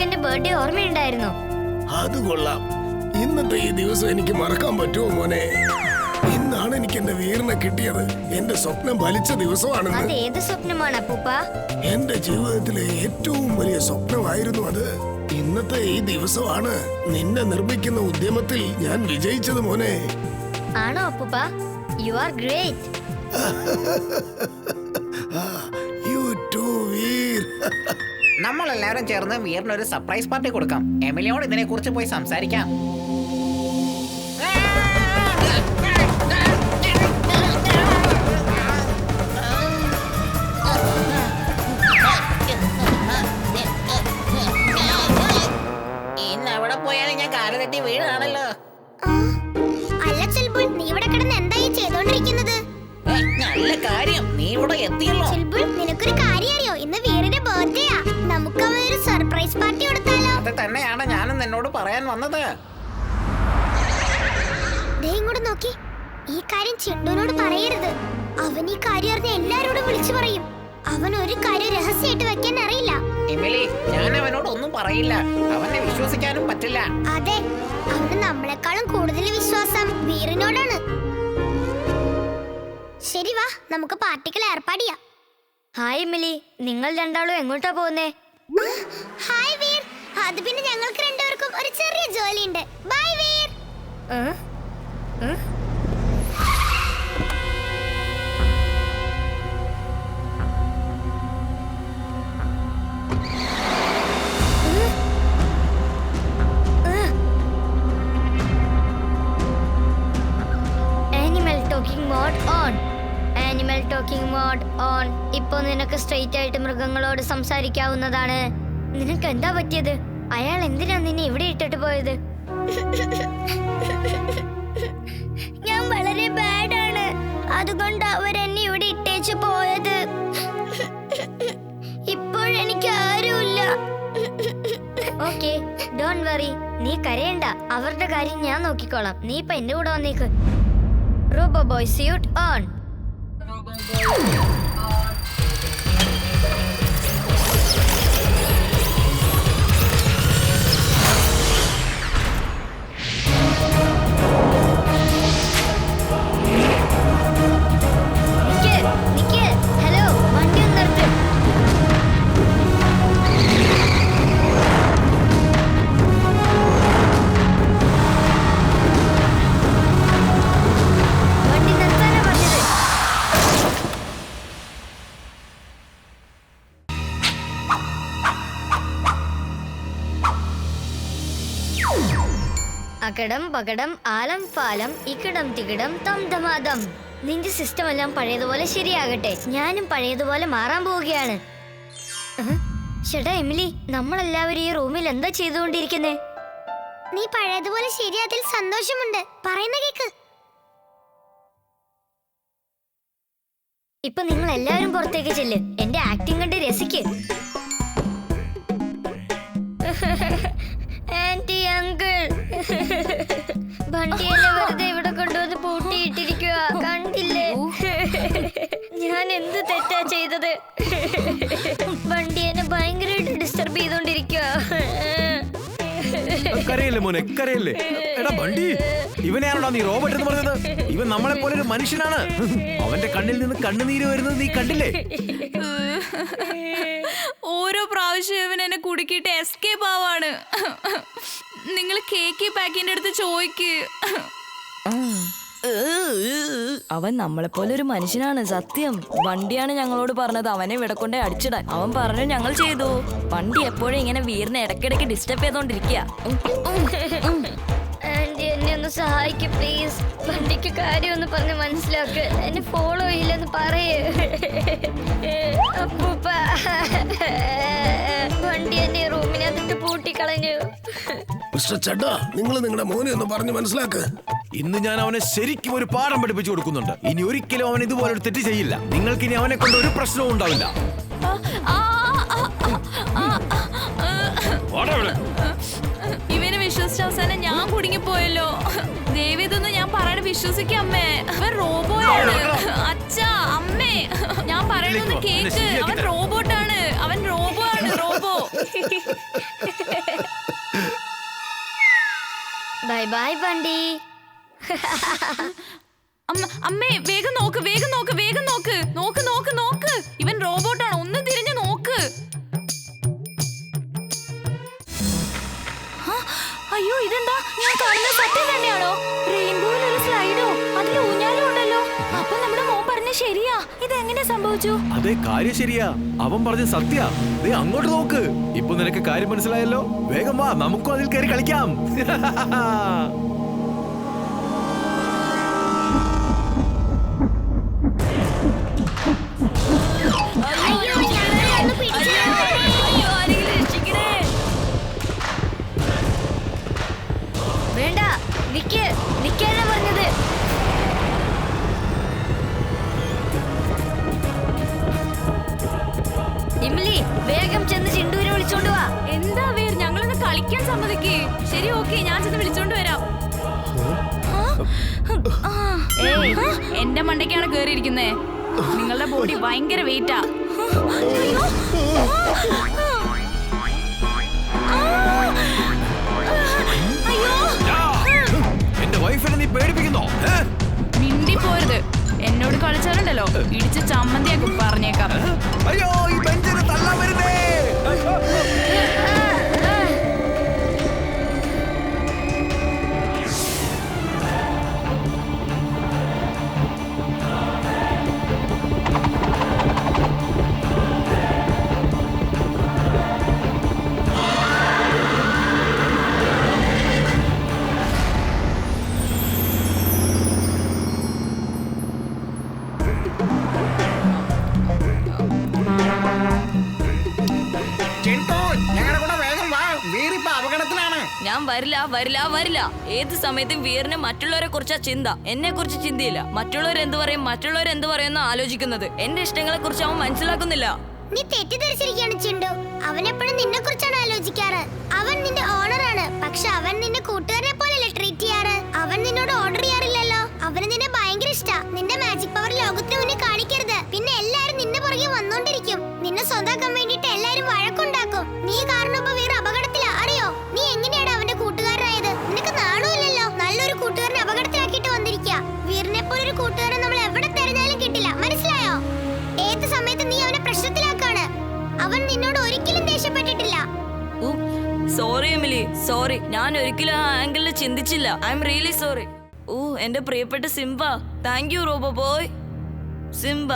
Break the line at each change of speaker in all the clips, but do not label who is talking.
എന്റെ ബർത്ത്ഡേ ഓർമ്മയുണ്ടായിരുന്നോ?
അത് കൊള്ളാം. ഇന്നത്തെ ഈ ദിവസം എനിക്ക് മറക്കാൻ പറ്റുമോ മോനെ? ഇന്നാണ് എനിക്ക് എന്റെ വീറിനെ കിട്ടിയത്. എന്റെ സ്വപ്നം ഫലിച്ച ദിവസമാണെന്ന്.
അത് ഏത് സ്വപ്നമാണ് അപ്പൂപ്പ?
എന്റെ ജീവിതത്തിലെ ഏറ്റവും വലിയ സ്വപ്നമായിരുന്നു അത്. ഇന്നത്തെ ഈ ദിവസമാണ് നിന്നെ നിർമ്മിക്കുന്ന ഉദ്യമത്തിൽ ഞാൻ വിജയിച്ചത് മോനെ.
ആണോ അപ്പൂപ്പ? You are great.
You too Veer.
നമ്മളെല്ലാവരും ചേർന്ന് വീറിന് ഒരു സർപ്രൈസ് പാർട്ടി കൊടുക്കാം. എമിലിയോട് ഇതിനെ കുറിച്ച് പോയി സംസാരിക്കാം. ഇന്ന് അവിടെ പോയാലും ഞാൻ കാല് തട്ടി വീഴാണല്ലോ.
അല്ല ചിൽബുൾ, നീ ഇവിടെ കിടന്ന് എന്തായി ചെയ്തോണ്ടിരിക്കുന്നത്?
നല്ല കാര്യം, നീ ഇവിടെ എത്തിയല്ലോ.
ചിൽബുൾ, നിനക്കൊരു കാര്യം അറിയോ? ഇന്ന് വീറിന്റെ ബർത്ത്ഡേയാ. നമുക്ക് അവനൊരു സർപ്രൈസ് പാർട്ടി കൊടുത്താലോ?
അത് തന്നെയാണ് ഞാനും നിന്നോട് പറയാൻ വന്നത്.
ദേ ഇങ്ങോട്ട് നോക്കി. ഈ കാര്യം ചിണ്ടുവിനോട് പറയരുത്. അവൻ ഈ കാര്യം അറിഞ്ഞ എല്ലാരോടും വിളിച്ചു പറയും. അവൻ ഒരു കാര്യം രഹസ്യമായിട്ട് വെക്കാൻ അറിയില്ല.
എമിലി, ഞാൻ അവനോട് ഒന്നും പറയില്ല. അവനെ വിശ്വസിക്കാനും പറ്റില്ല.
അതെ, അവന് നമ്മളെക്കാളും കൂടുതൽ വിശ്വാസം വീറിനോടാണ്. ശരി, വാ നമുക്ക് പാർട്ടികൾ ഏർപ്പാട് ചെയ്യാം. ഹായ് എമിലി, നിങ്ങൾ രണ്ടാളും എങ്ങോട്ടാ പോകുന്നേ? ഹായ് വീർ. അത് പിന്നെ ഞങ്ങൾക്ക് രണ്ടുപേർക്കും ഒരു ചെറിയ ജോലിയുണ്ട്. Bye Veer. Animal talking mode on. Animal talking mode on. ഇപ്പോ നിനക്ക് സ്ട്രെയിറ്റ് ആയിട്ട് മൃഗങ്ങളോട് സംസാരിക്കാവുന്നതാണ്. നിനക്ക് എന്താ പറ്റിയത്? അയാൾ എന്തിനാ നിന്നെ ഇവിടെ ഇട്ടിട്ട് പോയത്? ഞാൻ വളരെ ബാഡാണ്, അതുകൊണ്ട് അവരെന്നെ ഇവിടെ ഇട്ടേച്ചു പോയത്. ഇപ്പോഴെനിക്ക് ആരുമില്ല. Okay, don't worry. നീ കരയണ്ട, അവരുടെ കാര്യം ഞാൻ നോക്കിക്കോളാം. നീ ഇപ്പൊ എന്റെ കൂടെ വന്നേക്ക്. Robo boy suit on. Hello, വണ്ടി ഒന്ന് നിർത്ത്. വണ്ടി നിർത്താനാ പറഞ്ഞത്. അകടം പകടം ആലം ഫാലം ഇക്കിടം തികിടം തം ധമാദം. നിന്റെ സിസ്റ്റം എല്ലാം പഴയതുപോലെ ശരിയാകട്ടെ. ഞാനും പഴയതുപോലെ മാറാൻ പോവുകയാണ്. ചേട്ടാ എമിലി, നമ്മളെല്ലാവരും ഈ റൂമിൽ എന്താ ചെയ്തുകൊണ്ടിരിക്കുന്നേ? നീ പഴയതുപോലെ ശരിയാതിൽ സന്തോഷമുണ്ട്. പറയുന്ന കേക്ക്. ഇപ്പൊ നിങ്ങൾ എല്ലാവരും പുറത്തേക്ക് ചെല്ല്. എന്റെ ആക്ടിങ് കണ്ട് രസിക്ക്. ആന്റി, അങ്കിൾ, വണ്ടി എന്നെ വെറുതെ ഇവിടെ കൊണ്ടുവന്ന് പൂട്ടിയിട്ടിരിക്കുക. കണ്ടില്ലേ ഞാൻ എന്ത് തെറ്റാ ചെയ്തത്? വണ്ടി എന്നെ ഭയങ്കരമായിട്ട് ഡിസ്റ്റർബ് ചെയ്തോണ്ടിരിക്കുക.
കരയല്ലേ മോനെ, കരയല്ലേ. എടാ ബണ്ടി, ഇവനെയാണോടാ നീ റോബോട്ട് എന്ന് പറഞ്ഞത്? ഇവൻ നമ്മളെ പോലെ ഒരു മനുഷ്യനാണ്. അവന്റെ കണ്ണിൽ നിന്ന് കണ്ണുനീര് വരുന്നത് നീ കണ്ടില്ലേ?
ഓരോ പ്രാവശ്യം ഇവൻ എന്നെ കുടുക്കിയിട്ട് എസ്കേപ്പ് ആവാണ്. നിങ്ങൾ കേക്ക് പാക്കിന്റെ അടുത്ത് ചോദിക്ക്.
അവൻ നമ്മളെപ്പോലെ ഒരു മനുഷ്യനാണ്, സത്യം. വണ്ടിയാണ് ഞങ്ങളോട് പറഞ്ഞത് അവനെ ഇവിടെ കൊണ്ടേ അടിച്ചിടാൻ. അവൻ പറഞ്ഞു, ഞങ്ങൾ ചെയ്തു. വണ്ടി എപ്പോഴും ഇങ്ങനെ വീറിനെ ഇടയ്ക്കിടയ്ക്ക് ഡിസ്റ്റർബ് ചെയ്തോണ്ടിരിക്കുക.
ആന്റി, എന്നെ ഒന്ന് സഹായിക്ക് പ്ലീസ്. വണ്ടിക്ക് കാര്യം ഒന്ന് പറഞ്ഞ് മനസ്സിലാക്ക്. എന്നെ ഫോളോ ചെയ്യില്ലെന്ന് പറയേ. അപ്പൂപ്പ, വണ്ടി എന്നെ റൂമിനകത്തിട്ട് പൂട്ടിക്കളഞ്ഞു.
മിസ്റ്റർ ചഡ്ഡ, നിങ്ങൾ നിങ്ങളുടെ മോനെ ഒന്ന് പറഞ്ഞ് മനസ്സിലാക്ക്.
ഇന്ന് ഞാൻ അവനെ ശരിക്കും ഒരു പാഠം പഠിപ്പിച്ചു കൊടുക്കുന്നുണ്ട്. ഇനി ഒരിക്കലും അവൻ ഇതുപോലൊരു തെറ്റ് ചെയ്യില്ല. നിങ്ങൾക്ക് ഇനി അവനെ കൊണ്ട് ഒരു പ്രശ്നവും ഉണ്ടാവില്ല.
ഇവനെ വിശ്വസിച്ച അവസാനം ഞാൻ കുടുങ്ങിപ്പോയല്ലോ. ദേവിതൊന്നും ഞാൻ പറയണ വിശ്വസിക്കമ്മേ. അവൻ റോബോയാണ്. അച്ഛാ, അമ്മേ, ഞാൻ പറയണൊന്ന് കേക്ക്. അവൻ റോബോട്ടാണ്. അവൻ റോബോ ആണ്, റോബോ.
ബൈ ബൈ ബണ്ടി.
അമ്മേ വേഗം നോക്ക്, വേഗം നോക്ക്, വേഗം നോക്ക്, നോക്ക് നോക്ക് നോക്ക്. ഇവൻ റോബോട്ടാണ്, ഒന്ന് തിരിഞ്ഞു നോക്ക്. അയ്യോ ഇതെന്താ, ഞാൻ കാണുന്ന സത്യം തന്നെയാണോ? റെയിൻബോയിൽ ഒരു സ്ലൈഡോ, അതിൽ ഊഞ്ഞാലും ഉണ്ടല്ലോ. അപ്പൊ നമ്മുടെ മോൻ പറഞ്ഞ ശരിയാ, ഇതെങ്ങനെ സംഭവിച്ചു?
അതെ, കാര്യം ശരിയാ. അവൻ പറഞ്ഞ സത്യ. ദേ അങ്ങോട്ട് നോക്ക്. ഇപ്പൊ നിനക്ക് കാര്യം മനസ്സിലായല്ലോ. വേഗം വാ, നമുക്കും അതിൽ കയറി കളിക്കാം.
വേണ്ട, നിക്കാനാ പറഞ്ഞത്. ഇമ്ലി, വേഗം ചെന്ന് ചിണ്ടുവിനെ വിളിച്ചോണ്ട് വാ.
എന്താ വീർ, ഞങ്ങളൊന്ന് കളിക്കാൻ സമ്മതിക്കേ. ശരി, ഓക്കെ, ഞാൻ ചെന്ന് വിളിച്ചോണ്ട് വരാം. എന്റെ മണ്ടയ്ക്കാണ് കേറിയിരിക്കുന്നേ. നിങ്ങളുടെ ബോഡി ഭയങ്കര വെയിറ്റാ.
എന്റെ വൈഫിനെ നീ പേടിപ്പിക്കുന്നോ?
മിണ്ടി പോരുത്. എന്നോട് കളിച്ചാലുണ്ടല്ലോ ഇടിച്ച് ചമ്മന്തിയാക്കും, പറഞ്ഞേക്കാം.
അയ്യോ, ഈ ബെഞ്ചിന് തള്ളാൻ വരുന്നേ.
ചിണ്ടു, ഞങ്ങളുടെ കൂടെ വേഗം വാ. വീറിപ്പ അപകടത്തിലാണ്.
ഞാൻ വരില്ല. ഏത് സമയത്തും വീറിന് മറ്റുള്ളവരെ കുറിച്ചാ ചിന്ത, എന്നെ കുറിച്ച് ചിന്തയില്ല. മറ്റുള്ളവരെന്ത് പറയുമെന്ന് ആലോചിക്കുന്നത്. എന്റെ ഇഷ്ടങ്ങളെ കുറിച്ച് അവൻ മനസ്സിലാക്കുന്നില്ല.
നീ തെറ്റിദ്ധരിച്ചിരിക്കുകയാണ് ചിണ്ടു. അവൻ എപ്പോഴും നിന്നെ കുറിച്ചാണ് ആലോചിക്കാറ്. അവൻ നിന്റെ ഓണറാണ്, പക്ഷെ അവൻ നിന്നെ കൂട്ടുകാരനെ പോലെയല്ലേ ട്രീറ്റ് ചെയ്യാറ്. അവൻ നിന്നോട് ഓർഡർ ചെയ്യാറില്ലല്ലോ. അവന് നിന്നെ ഭയങ്കര ഇഷ്ടാ. നിന്റെ മാജിക് പവർ ലോകത്തിന് മുന്നിൽ കാണിക്കരുത്, പിന്നെ എല്ലാരും നിന്നെ പുറകെ വന്നോണ്ടിരിക്കും. നിന്നെ സ്വന്തമാക്കാൻ വേണ്ടിട്ട് എല്ലാരും വഴക്കുണ്ടാക്കും. നീ കാരണം ഇപ്പൊ വേറെ അപകടത്തിലാ, അറിയോ? നീ എങ്ങനെയാണ് അവന്റെ കൂട്ടുകാരനായത്? നിനക്ക് നാണമില്ലല്ലോ. നല്ലൊരു കൂട്ടുകാരനെ അപകടത്തിലാക്കിയിട്ട് വന്നിരിക്കുക. വീറിനെ പോലൊരു കൂട്ടുകാരൻ നമ്മൾ എവിടെ തെരഞ്ഞാലും കിട്ടില്ല, മനസ്സിലായോ? ഏത് സമയത്ത് നീ അവനെ പ്രശ്നത്തിലാക്കാണ്. അവൻ നിന്നോട് ഒരിക്കലും ദേഷ്യപ്പെട്ടിട്ടില്ല.
Sorry Emily, sorry. ഞാൻ ഒരിക്കലും ആ ആംഗിളിൽ ചിന്തിച്ചില്ല. I am really sorry. എന്റെ പ്രിയപ്പെട്ട Simba. Thank you robo boy. Simba.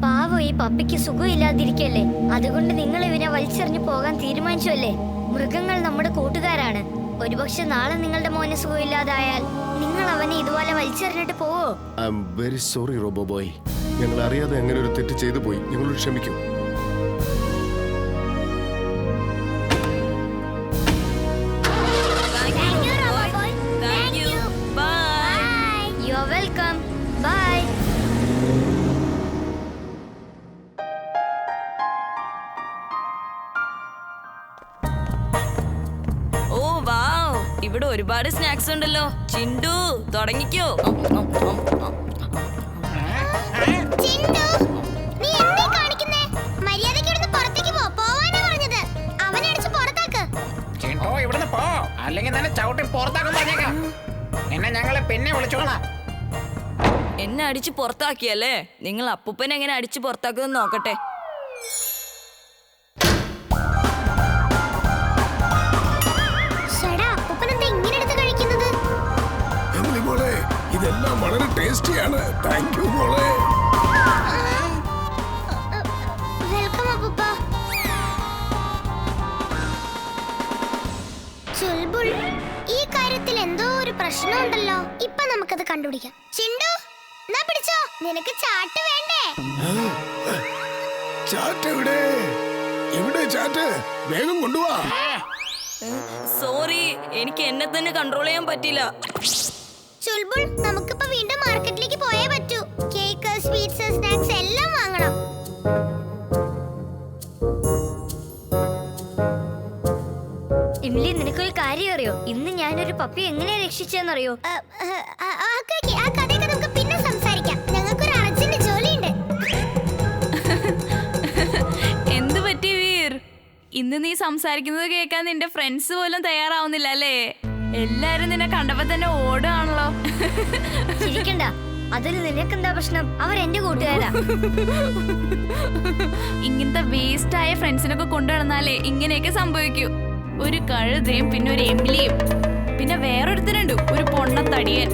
പാവം, ഈ പപ്പിക്ക് സുഖമില്ലാതിരിക്കല്ലേ. അതുകൊണ്ട് നിങ്ങൾ ഇവനെ വലിച്ചെറിഞ്ഞു പോകാൻ തീരുമാനിച്ചല്ലേ. മൃഗങ്ങൾ നമ്മുടെ കൂട്ടുകാരാണ്. ഒരുപക്ഷെ നാളെ നിങ്ങളുടെ മോനെ സുഖമില്ലാതായാൽ നിങ്ങൾ അവനെ ഇതുപോലെ വലിച്ചെറിഞ്ഞിട്ട് പോവോ?
I am very sorry robo boy. ഞങ്ങൾ അറിയാതെ അങ്ങനെ ഒരു തെറ്റ് ചെയ്തു പോയി. ഞങ്ങളോട് ക്ഷമിക്കൂ.
Thank you. Bye.
You are welcome. Bye.
Oh wow, ഇവിടെ ഒരുപാട് സ്നാക്സ് ഉണ്ടല്ലോ. ചിണ്ടു, തുടങ്ങിക്കോ.
ചിണ്ടു, നീ എന്തേ കാണിക്കുന്നേ? മര്യാദയ്ക്ക് ഇവിടുന്ന് പുറത്തേക്ക് പോ. പോവാനാ പറഞ്ഞത്. അവനെ അടിച്ച് പുറത്താക്ക്.
ചിണ്ടു, ഇവിടുന്ന് പോ, അല്ലെങ്കിൽ തന്നെ ചവിട്ടി പുറത്താക്കാൻ പറഞ്ഞേക്കാം. എന്നെ ഞങ്ങളെ പിന്നെ വിളിച്ചോളാം.
എന്നെ അടിച്ച് പുറത്താക്കിയല്ലേ? നിങ്ങൾ അപ്പൂപ്പനെ എങ്ങനെ അടിച്ച് പുറത്താക്കുമെന്ന് നോക്കട്ടെ.
ഷടാ, അപ്പൂപ്പനെന്താ ഇങ്ങനെ എടുത്ത് കഴിക്കുന്നത്?
എമിലി മോളെ, ഇതെല്ലാം വളരെ ടേസ്റ്റിയാണ്. താങ്ക് യു മോളെ.
വെൽക്കം അപ്പൂപ്പ. ചുൽബുൾ, ഈ കാര്യത്തിൽ എന്തോ ഒരു പ്രശ്നമുണ്ടല്ലോ. ഇപ്പൊ നമുക്കത് കണ്ടുപിടിക്കാം. ചിണ്ടു, എന്നാ പിടിച്ചോ. നിനക്ക് ചാട്ട് വേണ്ടേ?
ചാറ്റ് എവിടെ? എവിടെ ചാറ്റ്? വേഗം കൊണ്ടുവാ.
സോറി, എനിക്ക് എന്നെ തന്നെ കൺട്രോൾ ചെയ്യാൻ പറ്റില്ല.
ചുൽബുൾ, നമുക്കിപ്പോ വീണ്ടും മാർക്കറ്റിലേക്ക് പോയേ പറ്റൂ. കേക്ക്, സ്വീറ്റ്സ്, സ്നാക്സ് എല്ലാം വാങ്ങണം.
ഇമ്ലി, നിനക്കൊരു കാര്യം അറിയോ? ഇന്ന് ഞാനൊരു പപ്പി എങ്ങനെയാ രക്ഷിച്ചെന്നറിയോ?
ആ കഥയൊക്കെ നമുക്ക് പിന്നെ സംസാരിക്കാം. ഞങ്ങൾക്കൊരു അർജന്റ് ജോലിയുണ്ട്.
എന്ത് പറ്റി വീർ? ഇന്ന് ഇന്ന് നീ സംസാരിക്കുന്നത് കേൾക്കാൻ നിന്റെ ഫ്രണ്ട്സ് പോലും തയ്യാറാവുന്നില്ല അല്ലേ? എല്ലാരും നിന്നെ കണ്ടപ്പോ തന്നെ ഓടുകയാണല്ലോ.
ചിരിക്കണ്ട, അതിൽ നിനക്കെന്താ പ്രശ്നം? അവർ എന്റെ കൂട്ടുകാരാ.
ഇങ്ങനത്തെ വേസ്റ്റ് ആയ ഫ്രണ്ട്സിനൊക്കെ കൊണ്ടുവന്നാലേ ഇങ്ങനെയൊക്കെ സംഭവിക്കൂ. ഒരു കഴുതയും പിന്നെ ഒരു എമിലിയും പിന്നെ വേറൊരുത്തരുണ്ട്, ഒരു പൊണ്ണത്തടിയൻ.